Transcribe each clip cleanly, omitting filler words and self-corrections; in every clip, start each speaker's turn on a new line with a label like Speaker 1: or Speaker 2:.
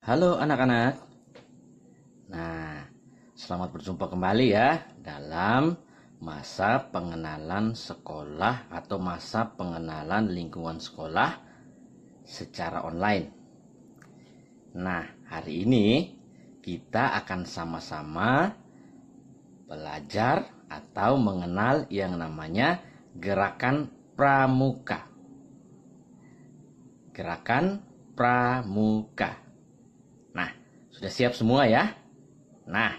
Speaker 1: Halo anak-anak. Nah, selamat berjumpa kembali ya dalam masa pengenalan sekolah atau masa pengenalan lingkungan sekolah secara online. Nah, hari ini kita akan sama-sama belajar atau mengenal yang namanya gerakan pramuka. Gerakan pramuka. Nah, sudah siap semua ya? Nah,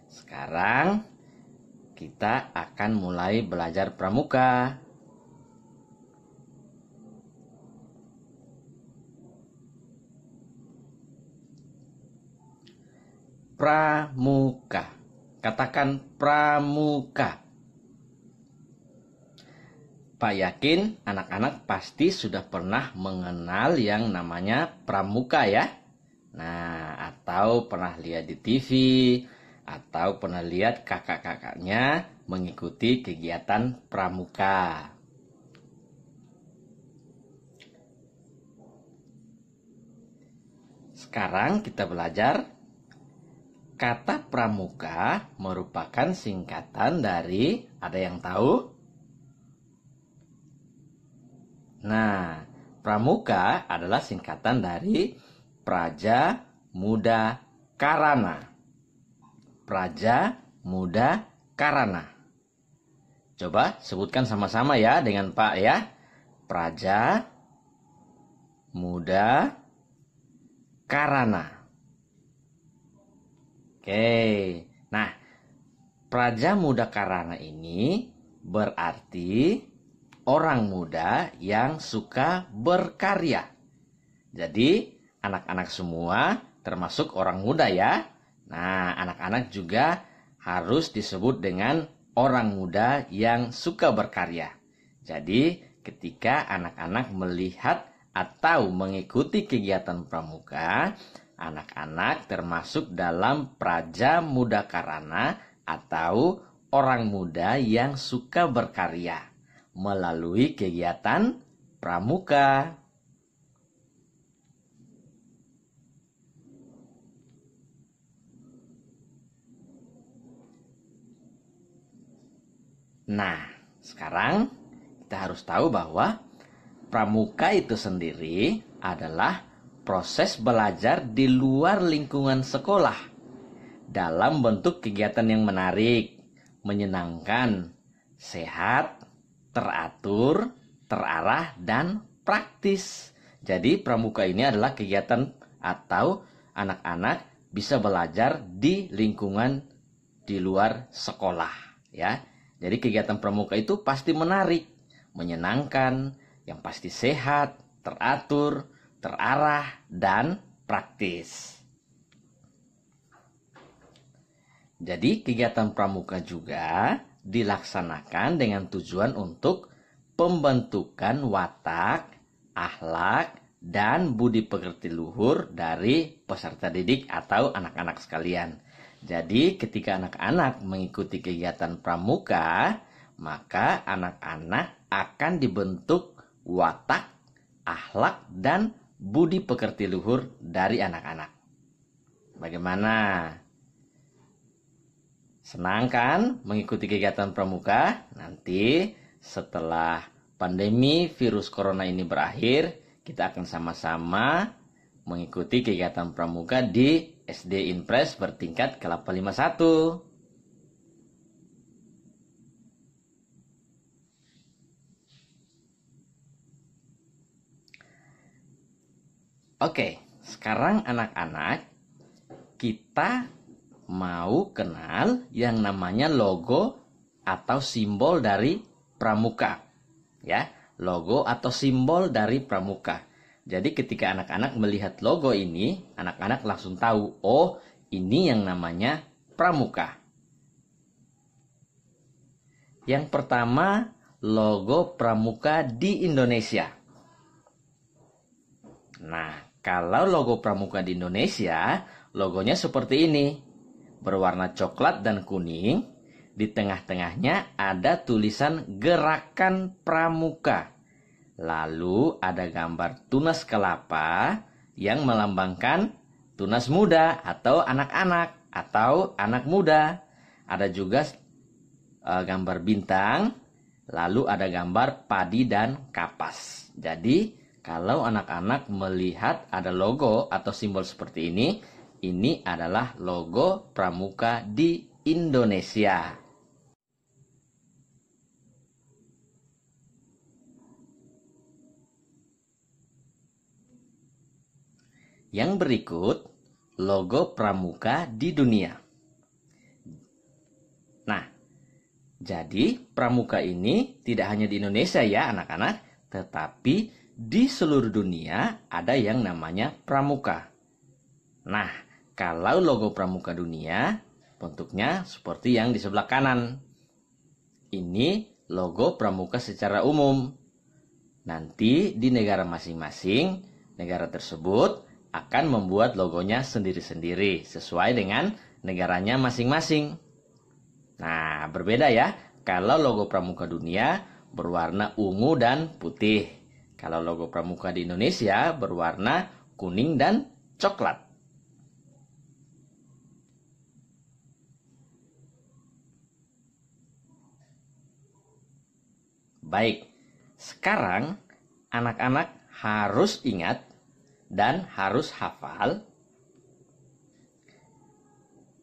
Speaker 1: sekarang kita akan mulai belajar pramuka. Pramuka. Katakan pramuka. Pak yakin anak-anak pasti sudah pernah mengenal yang namanya pramuka ya? Nah, atau pernah lihat di TV, atau pernah lihat kakak-kakaknya mengikuti kegiatan pramuka. Sekarang kita belajar. Kata pramuka merupakan singkatan dari, ada yang tahu? Nah, pramuka adalah singkatan dari Praja Muda Karana. Praja Muda Karana. Coba sebutkan sama-sama ya dengan Pak ya. Praja Muda Karana. Oke. Nah, Praja Muda Karana ini berarti orang muda yang suka berkarya. Jadi, anak-anak semua termasuk orang muda ya. Nah, anak-anak juga harus disebut dengan orang muda yang suka berkarya. Jadi, ketika anak-anak melihat atau mengikuti kegiatan pramuka, anak-anak termasuk dalam Praja Muda Karana atau orang muda yang suka berkarya melalui kegiatan pramuka. Nah, sekarang kita harus tahu bahwa pramuka itu sendiri adalah proses belajar di luar lingkungan sekolah dalam bentuk kegiatan yang menarik, menyenangkan, sehat, teratur, terarah, dan praktis. Jadi pramuka ini adalah kegiatan atau anak-anak bisa belajar di lingkungan di luar sekolah ya. Jadi kegiatan pramuka itu pasti menarik, menyenangkan, yang pasti sehat, teratur, terarah, dan praktis. Jadi kegiatan pramuka juga dilaksanakan dengan tujuan untuk pembentukan watak, akhlak, dan budi pekerti luhur dari peserta didik atau anak-anak sekalian. Jadi ketika anak-anak mengikuti kegiatan pramuka, maka anak-anak akan dibentuk watak, akhlak, dan budi pekerti luhur dari anak-anak. Bagaimana? Senang kan mengikuti kegiatan pramuka? Nanti setelah pandemi virus corona ini berakhir, kita akan sama-sama mengikuti kegiatan pramuka di SD Inpres bertingkat Kelapa 51. Oke, sekarang anak-anak kita mau kenal yang namanya logo atau simbol dari pramuka. Ya, logo atau simbol dari pramuka. Jadi ketika anak-anak melihat logo ini, anak-anak langsung tahu, oh ini yang namanya pramuka. Yang pertama, logo pramuka di Indonesia. Nah, kalau logo pramuka di Indonesia, logonya seperti ini. Berwarna coklat dan kuning, di tengah-tengahnya ada tulisan Gerakan Pramuka. Lalu ada gambar tunas kelapa yang melambangkan tunas muda atau anak-anak atau anak muda. Ada juga gambar bintang, lalu ada gambar padi dan kapas. Jadi kalau anak-anak melihat ada logo atau simbol seperti ini adalah logo Pramuka di Indonesia. Yang berikut, logo Pramuka di dunia. Nah, jadi Pramuka ini tidak hanya di Indonesia ya anak-anak, tetapi di seluruh dunia ada yang namanya Pramuka. Nah, kalau logo Pramuka dunia, bentuknya seperti yang di sebelah kanan. Ini logo Pramuka secara umum. Nanti di negara masing-masing, negara tersebut akan membuat logonya sendiri-sendiri sesuai dengan negaranya masing-masing. Nah, berbeda ya. Kalau logo Pramuka dunia berwarna ungu dan putih. Kalau logo Pramuka di Indonesia berwarna kuning dan coklat. Baik, sekarang anak-anak harus ingat dan harus hafal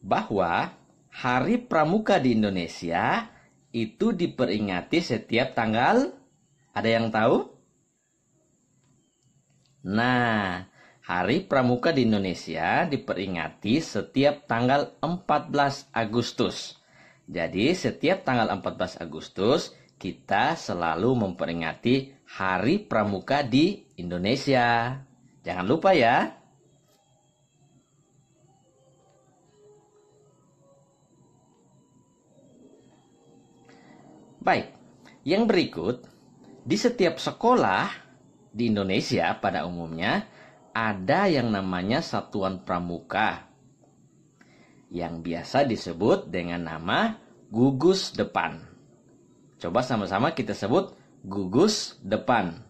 Speaker 1: bahwa Hari Pramuka di Indonesia itu diperingati setiap tanggal, ada yang tahu? Nah, Hari Pramuka di Indonesia diperingati setiap tanggal 14 Agustus. Jadi setiap tanggal 14 Agustus kita selalu memperingati Hari Pramuka di Indonesia. Jangan lupa ya. Baik, yang berikut, di setiap sekolah di Indonesia pada umumnya ada yang namanya Satuan Pramuka yang biasa disebut dengan nama gugus depan. Coba sama-sama kita sebut gugus depan.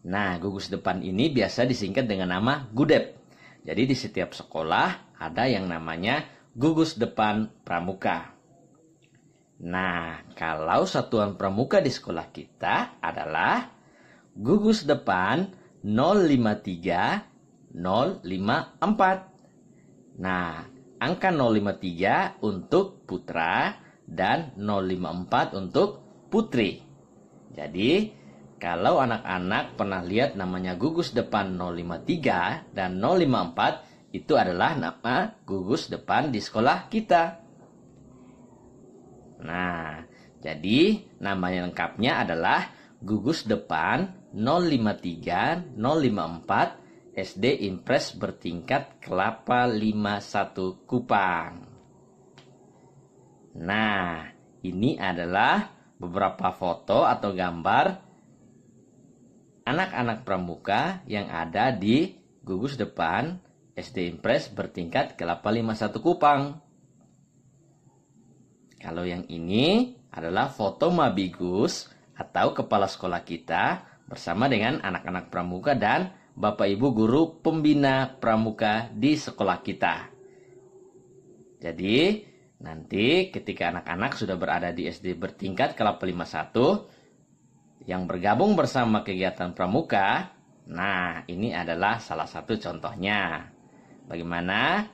Speaker 1: Nah, gugus depan ini biasa disingkat dengan nama Gudep. Jadi di setiap sekolah ada yang namanya gugus depan pramuka. Nah, kalau satuan pramuka di sekolah kita adalah gugus depan 053 054. Nah, angka 053 untuk putra dan 054 untuk putri. Jadi, kalau anak-anak pernah lihat namanya gugus depan 053 dan 054, itu adalah nama gugus depan di sekolah kita. Nah, jadi namanya lengkapnya adalah gugus depan 053 054 SD Impres bertingkat Kelapa 51 Kupang. Nah, ini adalah beberapa foto atau gambar anak-anak pramuka yang ada di gugus depan SD Impres bertingkat Kelapa 51 Kupang. Kalau yang ini adalah foto Mabigus atau kepala sekolah kita bersama dengan anak-anak pramuka dan Bapak Ibu guru pembina pramuka di sekolah kita. Jadi, nanti ketika anak-anak sudah berada di SD bertingkat Kelapa 51 yang bergabung bersama kegiatan pramuka, nah ini adalah salah satu contohnya. Bagaimana?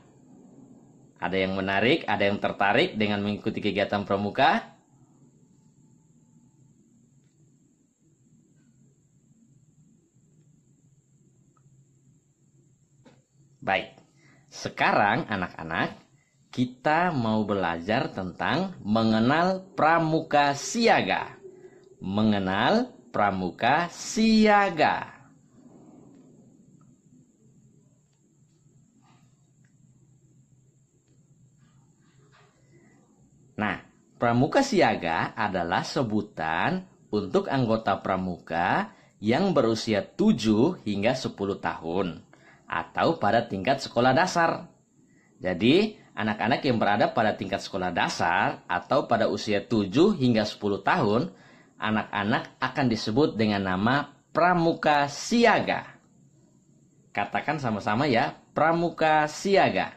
Speaker 1: Ada yang menarik, ada yang tertarik dengan mengikuti kegiatan pramuka? Baik, sekarang anak-anak kita mau belajar tentang mengenal pramuka siaga. Mengenal pramuka siaga. Nah, pramuka siaga adalah sebutan untuk anggota pramuka yang berusia 7 hingga 10 tahun atau pada tingkat sekolah dasar. Jadi, anak-anak yang berada pada tingkat sekolah dasar atau pada usia 7 hingga 10 tahun, anak-anak akan disebut dengan nama pramuka siaga. Katakan sama-sama ya, pramuka siaga.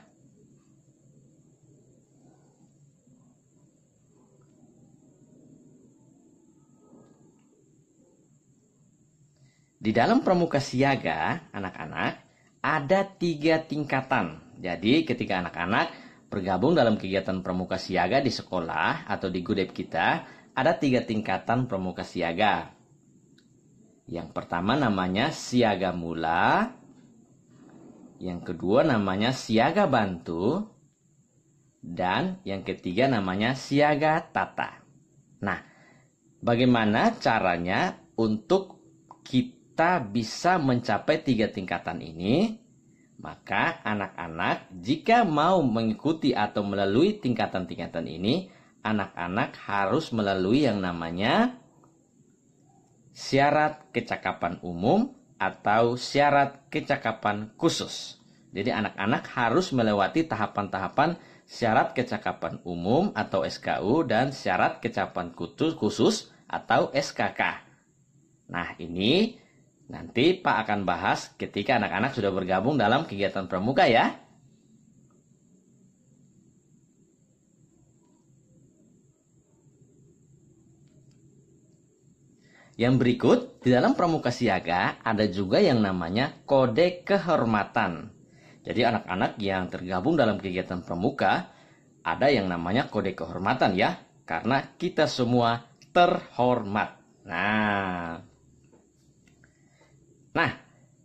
Speaker 1: Di dalam pramuka siaga, anak-anak, ada 3 tingkatan. Jadi ketika anak-anak bergabung dalam kegiatan pramuka siaga di sekolah atau di Gudep kita, ada 3 tingkatan pramuka siaga. Yang pertama namanya siaga mula, yang kedua namanya siaga bantu, dan yang ketiga namanya siaga tata. Nah, bagaimana caranya untuk kita bisa mencapai 3 tingkatan ini? Maka anak-anak jika mau mengikuti atau melalui tingkatan-tingkatan ini, anak-anak harus melalui yang namanya syarat kecakapan umum atau syarat kecakapan khusus. Jadi anak-anak harus melewati tahapan-tahapan syarat kecakapan umum atau SKU dan syarat kecakapan khusus atau SKK. Nah, ini nanti Pak akan bahas ketika anak-anak sudah bergabung dalam kegiatan pramuka ya. Yang berikut, di dalam pramuka siaga ada juga yang namanya kode kehormatan. Jadi anak-anak yang tergabung dalam kegiatan pramuka ada yang namanya kode kehormatan ya. Karena kita semua terhormat. Nah,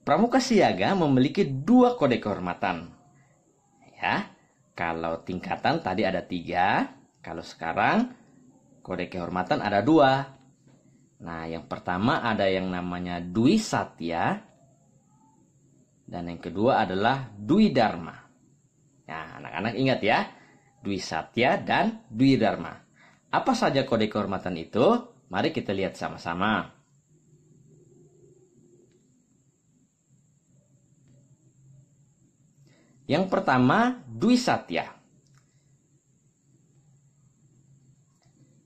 Speaker 1: pramuka siaga memiliki 2 kode kehormatan. Ya, kalau tingkatan tadi ada 3, kalau sekarang kode kehormatan ada 2. Nah, yang pertama ada yang namanya Dwi Satya, dan yang kedua adalah Dwi Dharma. Nah, anak-anak ingat ya, Dwi Satya dan Dwi Dharma. Apa saja kode kehormatan itu? Mari kita lihat sama-sama. Yang pertama, Dwi Satya.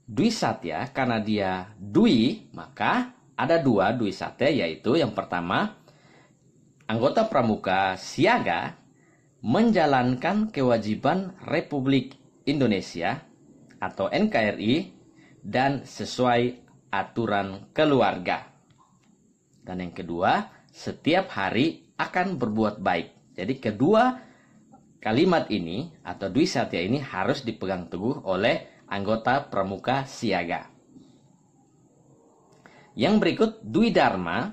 Speaker 1: Dwi Satya, karena dia Dwi, maka ada 2 Dwi Satya, yaitu yang pertama, anggota pramuka siaga menjalankan kewajiban Republik Indonesia atau NKRI dan sesuai aturan keluarga. Dan yang kedua, setiap hari akan berbuat baik. Jadi kedua kalimat ini atau Dwi Satya ini harus dipegang teguh oleh anggota pramuka siaga. Yang berikut Dwi Dharma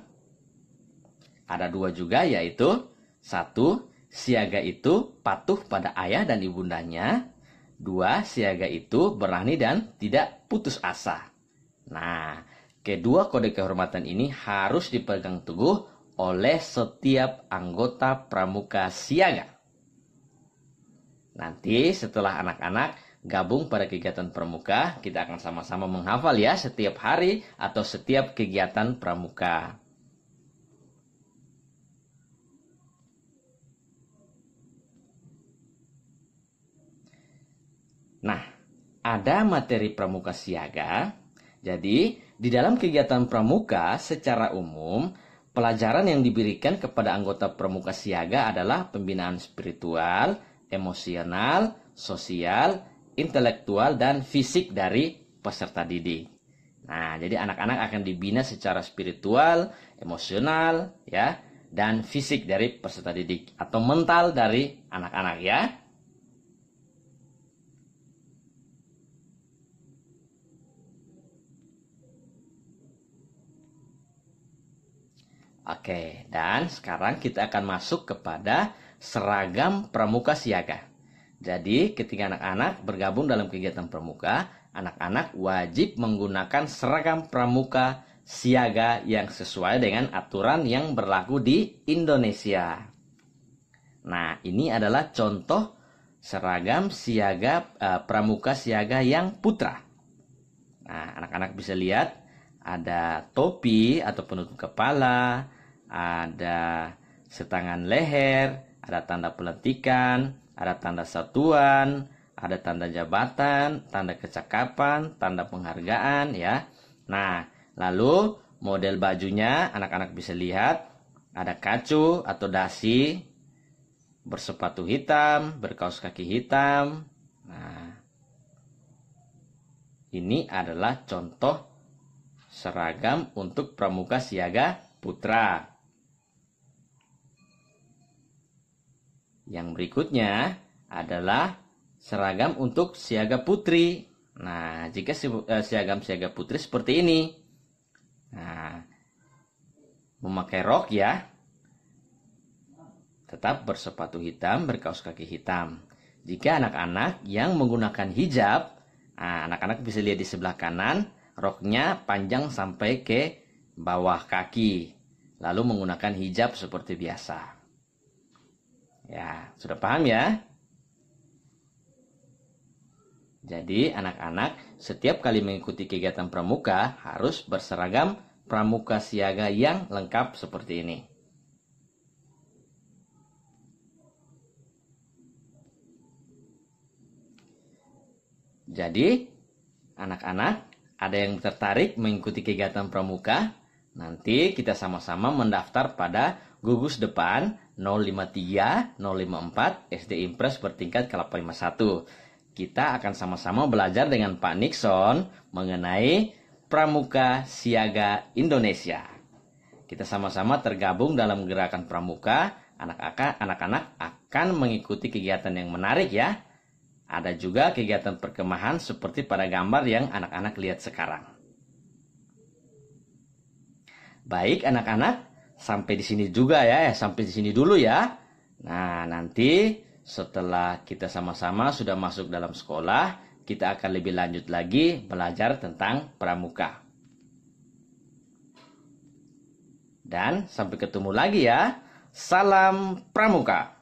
Speaker 1: ada 2 juga, yaitu 1, siaga itu patuh pada ayah dan ibundanya. 2, siaga itu berani dan tidak putus asa. Nah, kedua kode kehormatan ini harus dipegang teguh oleh setiap anggota pramuka siaga. Nanti setelah anak-anak gabung pada kegiatan pramuka, kita akan sama-sama menghafal ya setiap hari atau setiap kegiatan pramuka. Nah, ada materi pramuka siaga. Jadi, di dalam kegiatan pramuka secara umum, pelajaran yang diberikan kepada anggota pramuka siaga adalah pembinaan spiritual, emosional, sosial, intelektual, dan fisik dari peserta didik. Nah, jadi anak-anak akan dibina secara spiritual, emosional, ya, dan fisik dari peserta didik atau mental dari anak-anak ya. Oke, dan sekarang kita akan masuk kepada seragam pramuka siaga. Jadi, ketika anak-anak bergabung dalam kegiatan pramuka, anak-anak wajib menggunakan seragam pramuka siaga yang sesuai dengan aturan yang berlaku di Indonesia. Nah, ini adalah contoh seragam siaga pramuka siaga yang putra. Nah, anak-anak bisa lihat ada topi atau penutup kepala, ada setangan leher, ada tanda pelantikan, ada tanda satuan, ada tanda jabatan, tanda kecakapan, tanda penghargaan ya. Nah, lalu model bajunya anak-anak bisa lihat ada kacu atau dasi. bersepatu hitam, berkaos kaki hitam. Nah, ini adalah contoh seragam untuk pramuka siaga putra. Yang berikutnya adalah seragam untuk siaga putri. Nah, jika seragam siaga putri seperti ini. Nah, memakai rok ya. Tetap bersepatu hitam, berkaos kaki hitam. Jika anak-anak yang menggunakan hijab, anak-anak bisa lihat di sebelah kanan, roknya panjang sampai ke bawah kaki. Lalu menggunakan hijab seperti biasa. Ya, sudah paham ya? Jadi anak-anak setiap kali mengikuti kegiatan pramuka harus berseragam pramuka siaga yang lengkap seperti ini. Jadi, anak-anak ada yang tertarik mengikuti kegiatan pramuka? Nanti kita sama-sama mendaftar pada gugus depan 053 054 SD Impres bertingkat Kelapa 51. Kita akan sama-sama belajar dengan Pak Nixon mengenai Pramuka Siaga Indonesia. Kita sama-sama tergabung dalam gerakan pramuka. Anak-anak akan mengikuti kegiatan yang menarik ya. Ada juga kegiatan perkemahan seperti pada gambar yang anak-anak lihat sekarang. Baik anak-anak, sampai di sini juga ya, sampai di sini dulu ya. Nah, nanti setelah kita sama-sama sudah masuk dalam sekolah, kita akan lebih lanjut lagi belajar tentang pramuka. Dan sampai ketemu lagi ya. Salam pramuka.